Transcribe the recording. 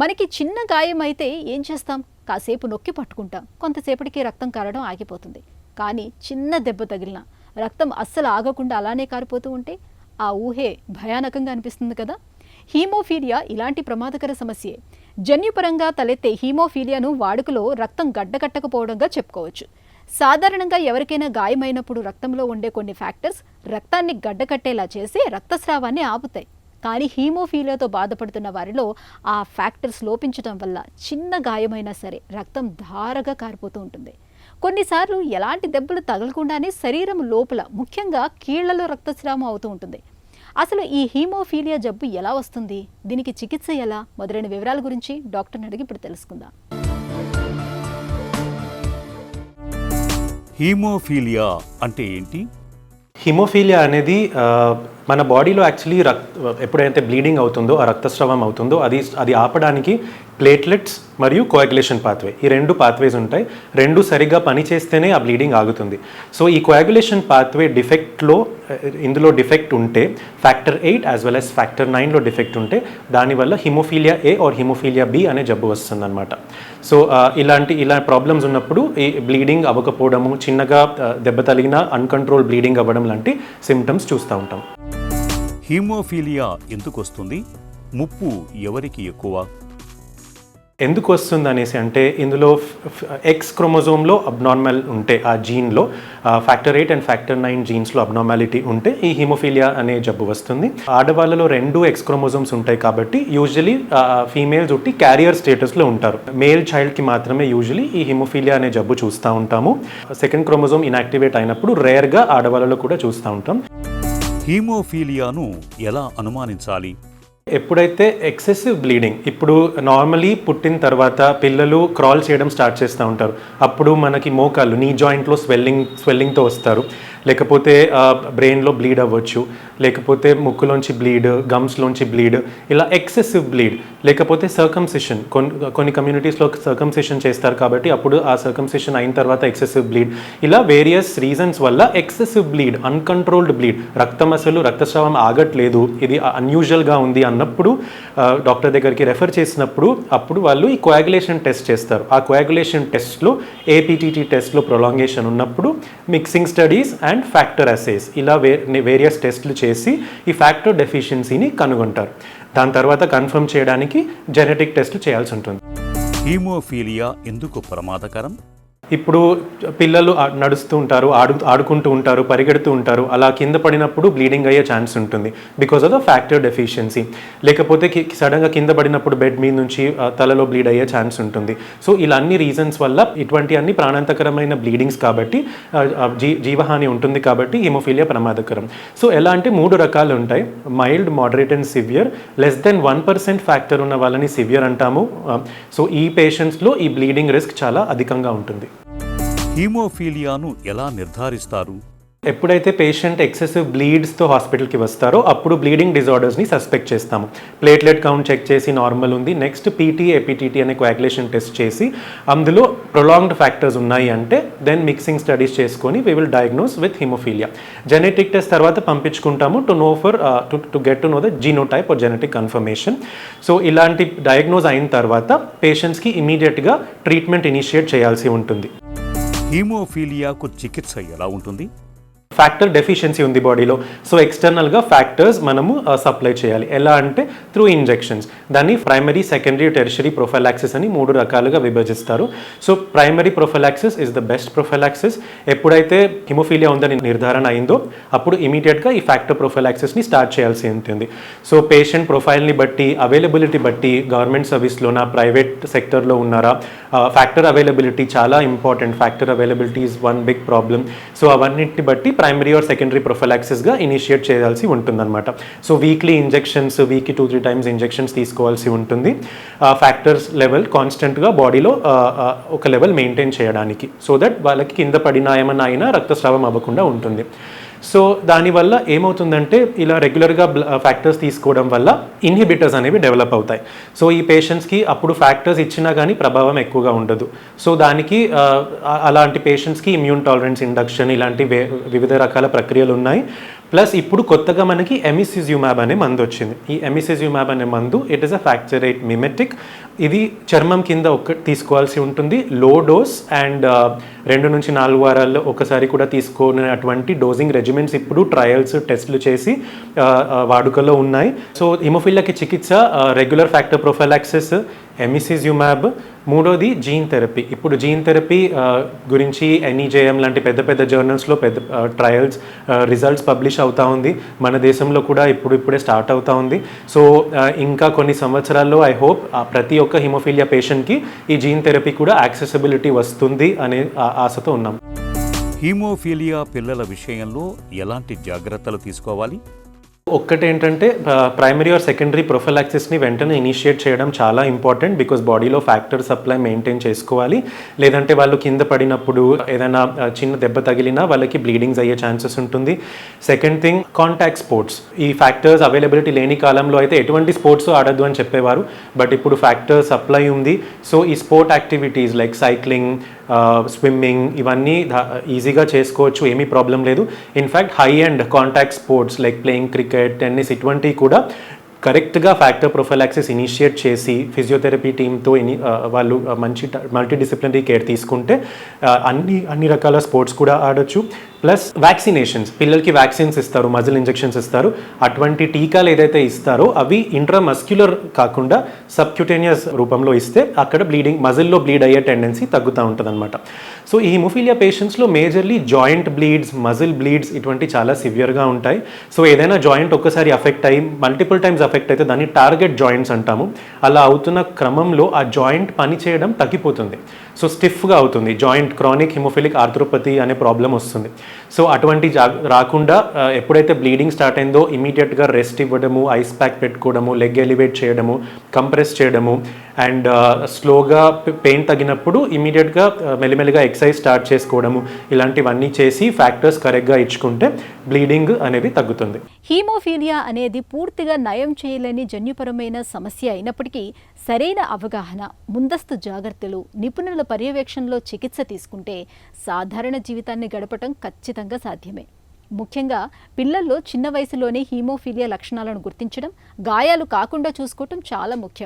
మనకి చిన్న గాయం అయితే ఏం చేస్తాం? కాసేపు నొక్కి పట్టుకుంటాం, కొంతసేపటికి రక్తం కారడం ఆగిపోతుంది. కానీ చిన్న దెబ్బ తగిలినా రక్తం అస్సలు ఆగకుండా అలానే కారిపోతూ ఉంటే ఆ ఊహే భయానకంగా అనిపిస్తుంది కదా. హీమోఫీలియా ఇలాంటి ప్రమాదకర సమస్యే. జన్యుపరంగా తలెత్తే హీమోఫీలియాను వాడుకలో రక్తం గడ్డకట్టకపోవడంగా చెప్పుకోవచ్చు. సాధారణంగా ఎవరికైనా గాయమైనప్పుడు రక్తంలో ఉండే కొన్ని ఫ్యాక్టర్స్ రక్తాన్ని గడ్డకట్టేలా చేసి రక్తస్రావాన్ని ఆపుతాయి. కానీ హీమోఫీలియాతో బాధపడుతున్న వారిలో ఆ ఫ్యాక్టర్స్ లోపించడం వల్ల చిన్న గాయమైనా సరే రక్తం ధారగా కారిపోతూ ఉంటుంది. కొన్నిసార్లు ఎలాంటి దెబ్బలు తగలకుండానే శరీరం లోపల ముఖ్యంగా కీళ్లలో రక్తస్రావం అవుతూ ఉంటుంది. అసలు ఈ హీమోఫీలియా జబ్బు ఎలా వస్తుంది, దీనికి చికిత్స ఎలా, మొదలైన వివరాల గురించి డాక్టర్ని అడిగి ఇప్పుడు తెలుసుకుందాం. హీమోఫీలియా అంటే ఏంటి? హిమోఫీలియా అనేది మన బాడీలో యాక్చువల్లీ ఎప్పుడైతే బ్లీడింగ్ అవుతుందో, ఆ రక్తస్రావం అవుతుందో అది ఆపడానికి ప్లేట్లెట్స్ మరియు కోయాగులేషన్ పాత్వే, ఈ రెండు పాత్వేస్ ఉంటాయి. రెండు సరిగ్గా పనిచేస్తేనే ఆ బ్లీడింగ్ ఆగుతుంది. సో ఈ కోయాగులేషన్ పాత్వే ఇందులో డిఫెక్ట్ ఉంటే factor 8 as well as factor 9లో డిఫెక్ట్ ఉంటే దానివల్ల hemophilia A or hemophilia B అనే జబ్బు వస్తుంది అనమాట. సో ఇలా ప్రాబ్లమ్స్ ఉన్నప్పుడు ఈ బ్లీడింగ్ అవ్వకపోవడము, చిన్నగా దెబ్బ తగిలిన అన్కంట్రోల్ బ్లీడింగ్ అవ్వడం లాంటి సిమ్టమ్స్ చూస్తూ ఉంటాం. హీమోఫీలియా ఎందుకు వస్తుంది? ముప్పు ఎవరికి ఎక్కువ? ఎందుకు వస్తుంది అనేసి అంటే ఇందులో ఎక్స్ క్రోమోజోమ్లో అబ్నార్మల్ ఉంటే, ఆ జీన్లో ఫ్యాక్టర్ 8 అండ్ ఫ్యాక్టర్ 9 జీన్స్లో అబ్నార్మాలిటీ ఉంటే ఈ హిమోఫీలియా అనే జబ్బు వస్తుంది. ఆడవాళ్ళలో 2 ఎక్స్ క్రోమోజోమ్స్ ఉంటాయి కాబట్టి యూజువలీ ఫీమేల్స్ ఉట్టి క్యారియర్ స్టేటస్లో ఉంటారు. మేల్ చైల్డ్కి మాత్రమే యూజువలీ ఈ హిమోఫీలియా అనే జబ్బు చూస్తూ ఉంటాము. సెకండ్ క్రోమోజోమ్ ఇన్యాక్టివేట్ అయినప్పుడు రేర్గా ఆడవాళ్ళలో కూడా చూస్తూ ఉంటాం. హీమోఫీలియాను ఎలా అనుమానించాలి? ఎప్పుడైతే ఎక్సెసివ్ బ్లీడింగ్, ఇప్పుడు నార్మలీ పుట్టిన తర్వాత పిల్లలు క్రాల్ చేయడం స్టార్ట్ చేస్తూ ఉంటారు. అప్పుడు మనకి మోకాళ్ళు, నీ జాయింట్లో స్వెల్లింగ్తో వస్తారు. లేకపోతే బ్రెయిన్లో బ్లీడ్ అవ్వచ్చు, లేకపోతే ముక్కులోంచి బ్లీడ్, గమ్స్లోంచి బ్లీడ్, ఇలా ఎక్సెసివ్ బ్లీడ్. లేకపోతే సర్కంసిషన్, కొన్ని కమ్యూనిటీస్లో సర్కంసిషన్ చేస్తారు కాబట్టి అప్పుడు ఆ సర్కంసిషన్ అయిన తర్వాత ఎక్సెసివ్ బ్లీడ్. ఇలా వేరియస్ రీజన్స్ వల్ల ఎక్సెసివ్ బ్లీడ్, అన్కంట్రోల్డ్ బ్లీడ్, రక్తస్రావం ఆగట్లేదు, ఇది అన్యూజువల్గా ఉంది అన్నప్పుడు డాక్టర్ దగ్గరికి రెఫర్ చేసినప్పుడు అప్పుడు వాళ్ళు ఈ కోయాగులేషన్ టెస్ట్ చేస్తారు. ఆ కోయాగులేషన్ టెస్ట్లో ఏపీటీటీ టెస్ట్లో ప్రొలాంగేషన్ ఉన్నప్పుడు మిక్సింగ్ స్టడీస్ అండ్ ఫ్యాక్టర్ అసేస్, ఇలా వేరియస్ టెస్ట్లు చేసి ఈ ఫ్యాక్టర్ డెఫిషియన్సీని కనుగొంటారు. దాని తర్వాత కన్ఫర్మ్ చేయడానికి జెనెటిక్ టెస్ట్ చేయాల్సి ఉంటుంది. హీమోఫీలియా ఎందుకు ప్రమాదకరం? ఇప్పుడు పిల్లలు నడుస్తూ ఉంటారు, ఆడుకుంటూ ఉంటారు, పరిగెడుతూ ఉంటారు. అలా కింద పడినప్పుడు బ్లీడింగ్ అయ్యే ఛాన్స్ ఉంటుంది because of the factor deficiency. లేకపోతే సడన్గా కింద పడినప్పుడు బెడ్ మీద నుంచి తలలో బ్లీడ్ అయ్యే ఛాన్స్ ఉంటుంది. సో ఇలా అన్ని రీజన్స్ వల్ల ఇటువంటి అన్ని ప్రాణాంతకరమైన బ్లీడింగ్స్ కాబట్టి జీవహాని ఉంటుంది కాబట్టి హిమోఫీలియా ప్రమాదకరం. సో ఎలా అంటే 3 రకాలు ఉంటాయి: mild, moderate and severe. Less than 1% factor ఉన్న వాళ్ళని సివియర్ అంటాము. సో ఈ పేషెంట్స్లో ఈ బ్లీడింగ్ రిస్క్ చాలా అధికంగా ఉంటుంది. హీమోఫీలియాను ఎలా నిర్ధారిస్తారు? ఎప్పుడైతే పేషెంట్ ఎక్సెసివ్ బ్లీడ్స్తో హాస్పిటల్కి వస్తారో అప్పుడు బ్లీడింగ్ డిజార్డర్స్ని సస్పెక్ట్ చేస్తాము. ప్లేట్లెట్ కౌంట్ చెక్ చేసి నార్మల్ ఉంది, నెక్స్ట్ పీటీ, ఏపీటీటీ అనే కోయాగులేషన్ టెస్ట్ చేసి అందులో ప్రొలాంగ్డ్ ఫ్యాక్టర్స్ ఉన్నాయి అంటే దెన్ మిక్సింగ్ స్టడీస్ చేసుకొని we will diagnose with hemophilia. Genetic test తర్వాత పంపించుకుంటాము to get to know the genotype or genetic confirmation. So ఇలాంటి డయాగ్నోజ్ అయిన తర్వాత పేషెంట్స్కి ఇమీడియట్గా ట్రీట్మెంట్ ఇనిషియేట్ చేయాల్సి ఉంటుంది. హీమోఫీలియాకు చికిత్స ఎలా ఉంటుంది? ఫ్యాక్టర్ డెఫిషియన్సీ ఉంది బాడీలో, సో ఎక్స్టర్నల్గా ఫ్యాక్టర్స్ మనము సప్లై చేయాలి. ఎలా అంటే త్రూ ఇంజెక్షన్స్. దాన్ని ప్రైమరీ, సెకండరీ, టెర్షరీ ప్రొఫైలాక్సిస్ అని 3 రకాలుగా విభజిస్తారు. So primary prophylaxis is the best prophylaxis. ఎప్పుడైతే హిమోఫీలియా ఉందని నిర్ధారణ అయిందో అప్పుడు ఇమీడియట్గా ఈ ఫ్యాక్టర్ ప్రొఫైలాక్సిస్ని స్టార్ట్ చేయాల్సి ఉంటుంది. సో పేషెంట్ ప్రొఫైల్ని బట్టి, అవైలబిలిటీ బట్టి, గవర్నమెంట్ సర్వీస్లోనా, ప్రైవేట్ సెక్టర్లో ఉన్నారా, ఫ్యాక్టర్ అవైలబిలిటీ చాలా important. Factor availability is one big problem. So అవన్నిటిని బట్టి ప్రైమరీ ఆర్ సెకండరీ ప్రొఫైలాక్సిస్గా ఇనిషియేట్ చేయాల్సి ఉంటుందన్నమాట. సో వీక్లీ ఇంజెక్షన్స్, వీక్కి 2-3 టైమ్స్ ఇంజెక్షన్స్ తీసుకోవాల్సి ఉంటుంది. ఫ్యాక్టర్స్ లెవెల్ కాన్స్టెంట్గా బాడీలో ఒక లెవెల్ మెయింటైన్ చేయడానికి, సో దట్ వాళ్ళకి కింద పడినా ఏమన్నా అయినా రక్తస్రావం అవ్వకుండా ఉంటుంది. సో దానివల్ల ఏమవుతుందంటే ఇలా రెగ్యులర్గా ఫ్యాక్టర్స్ తీసుకోవడం వల్ల ఇన్హిబిటర్స్ అనేవి డెవలప్ అవుతాయి. సో ఈ పేషెంట్స్కి అప్పుడు ఫ్యాక్టర్స్ ఇచ్చినా కానీ ప్రభావం ఎక్కువగా ఉండదు. సో దానికి అలాంటి పేషెంట్స్కి ఇమ్యూన్ టాలరెన్స్ ఇండక్షన్ ఇలాంటి వివిధ రకాల ప్రక్రియలు ఉన్నాయి. ప్లస్ ఇప్పుడు కొత్తగా మనకి ఎమిసిజ్యూమాబ్ అనే మందు వచ్చింది. ఈ ఎమిసిజ్యూమాబ్ అనే మందు it is a fracture rate mimetic. ఇది చర్మం కింద తీసుకోవాల్సి ఉంటుంది, లో డోస్ అండ్ 2 నుంచి 4 వారాల్లో ఒకసారి కూడా తీసుకునేటువంటి డోజింగ్ రెజిమెంట్స్ ఇప్పుడు ట్రయల్స్ టెస్ట్లు చేసి వాడుకలో ఉన్నాయి. సో హిమోఫిలియాకి చికిత్స రెగ్యులర్ ఫ్యాక్టర్ ప్రొఫైలాక్సిస్, ఎమిసిజ్యూమాబ్, మూడోది జీన్ థెరపీ. ఇప్పుడు జీన్ థెరపీ గురించి NEJM లాంటి పెద్ద పెద్ద జర్నల్స్లో పెద్ద ట్రయల్స్ రిజల్ట్స్ పబ్లిష్ అవుతా ఉంది. మన దేశంలో కూడా ఇప్పుడే స్టార్ట్ అవుతా ఉంది. సో ఇంకా కొన్ని సంవత్సరాల్లో ఐ హోప్ ప్రతి ఒక్క హిమోఫిలియా పేషెంట్కి ఈ జీన్ థెరపీ కూడా యాక్సెసిబిలిటీ వస్తుంది అనే ఆశతో ఉన్నాం. హీమోఫీలియా పిల్లల విషయంలో ఎలాంటి జాగ్రత్తలు తీసుకోవాలి? ఒక్కటేంటంటే ప్రైమరీ ఆర్ సెకండరీ ప్రొఫైలాక్సిస్ని వెంటనే ఇనిషియేట్ చేయడం చాలా ఇంపార్టెంట్. బికాస్ బాడీలో ఫ్యాక్టర్ సప్లై మెయింటైన్ చేసుకోవాలి. లేదంటే వాళ్ళు కింద పడినప్పుడు ఏదైనా చిన్న దెబ్బ తగిలినా వాళ్ళకి బ్లీడింగ్స్ అయ్యే ఛాన్సెస్ ఉంటుంది. Second thing, contact sports. ఈ ఫ్యాక్టర్స్ అవైలబిలిటీ లేని కాలంలో అయితే ఎటువంటి స్పోర్ట్స్ ఆడద్దు అని చెప్పేవారు. బట్ ఇప్పుడు ఫ్యాక్టర్ సప్లై ఉంది. సో ఈ sport activities like cycling, swimming ఇవన్నీ ఈజీగా చేసుకోవచ్చు, ఏమీ ప్రాబ్లం లేదు. In fact high and contact sports like playing cricket, tennis ఇటువంటివి కూడా కరెక్ట్గా ఫ్యాక్టర్ ప్రొఫైలాక్సిస్ ఇనిషియేట్ చేసి ఫిజియోథెరపీ టీమ్తో వాళ్ళు మంచి మల్టీడిసిప్లినరీ కేర్ తీసుకుంటే అన్ని రకాల స్పోర్ట్స్ కూడా ఆడొచ్చు. ప్లస్ వ్యాక్సినేషన్స్, పిల్లలకి వ్యాక్సిన్స్ ఇస్తారు, మజిల్ ఇంజెక్షన్స్ ఇస్తారు. అటువంటి టీకాలు ఏదైతే ఇస్తారో అవి ఇంట్రామస్క్యులర్ కాకుండా సబ్క్యూటేనియస్ రూపంలో ఇస్తే అక్కడ బ్లీడింగ్, మజిల్లో బ్లీడ్ అయ్యే టెండెన్సీ తగ్గుతూ ఉంటుంది అనమాట. సో ఈ హిమోఫిలియా పేషెంట్స్లో majorly joint bleeds, muscle bleeds ఇటువంటి చాలా సివియర్గా ఉంటాయి. సో ఏదైనా జాయింట్ ఒక్కసారి అఫెక్ట్ అయ్యి మల్టిపుల్ టైమ్స్ అఫెక్ట్ అయితే దాన్ని టార్గెట్ జాయింట్స్ అంటాము. అలా అవుతున్న క్రమంలో ఆ జాయింట్ పని చేయడం తగ్గిపోతుంది. సో స్టిఫ్గా అవుతుంది జాయింట్. క్రానిక్ హిమోఫిలిక్ ఆర్థ్రోపతి అనే ప్రాబ్లం వస్తుంది. సో అటువంటి రాకుండా ఎప్పుడైతే బ్లీడింగ్ స్టార్ట్ అయిందో ఇమీడియట్గా రెస్ట్ ఇవ్వడము, ఐస్ ప్యాక్ పెట్టుకోవడము, లెగ్ ఎలివేట్ చేయడము, కంప్రెస్ చేయడము అండ్ స్లోగా పెయిన్ తగ్గినప్పుడు ఇమీడియట్గా మెల్లిమెల్లిగా ఎక్సర్సైజ్ స్టార్ట్ చేసుకోవడము, ఇలాంటివన్నీ చేసి ఫ్యాక్టర్స్ కరెక్ట్గా ఇచ్చుకుంటే బ్లీడింగ్ అనేది తగ్గుతుంది. హీమోఫీలియా అనేది పూర్తిగా నయం చేయలేని జన్యుపరమైన సమస్య అయినప్పటికీ సరైన అవగాహన, ముందస్తు జాగ్రత్తలు, నిపుణుల పర్యవేక్షణలో చికిత్స తీసుకుంటే సాధారణ జీవితాన్ని గడపటం ఖచ్చితంగా సాధ్యమే. ముఖ్యంగా పిల్లల్లో చిన్న వయసులోనే హీమోఫీలియా లక్షణాలను గుర్తించడం, గాయాలు కాకుండా చూసుకోవటం చాలా ముఖ్యం.